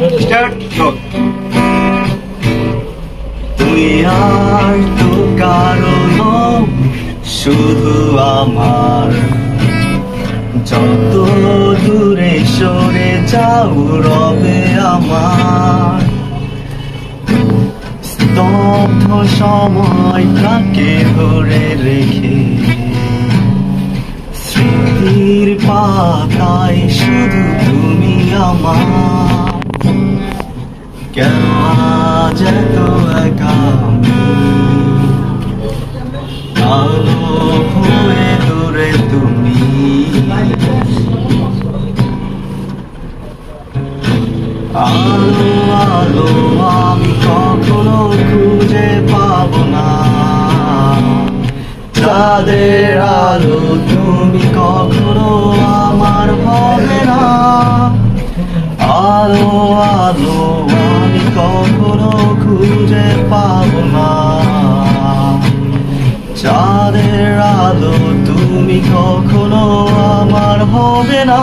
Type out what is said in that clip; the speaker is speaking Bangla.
স্টার্ট। তুই আর তো কারো নও, শুধু আমার। যত দূরে সরে যাও রবে আমার। স্তব্ধ সময়টাকে ধরে রেখে স্মৃতির পাতায় শুধু তুমি আমার। কেন আজ এত একা আমি? আলো হয়ে দূরে তুমি। আলো আলো আমি কখনো খুঁজে পাবো না। চাঁদের আলো তুমি কখনো আমার হবে না। আলো আলো আমি কখনো খুঁজে পাবো না। চাঁদের আলো তুমি কখনো আমার হবে না।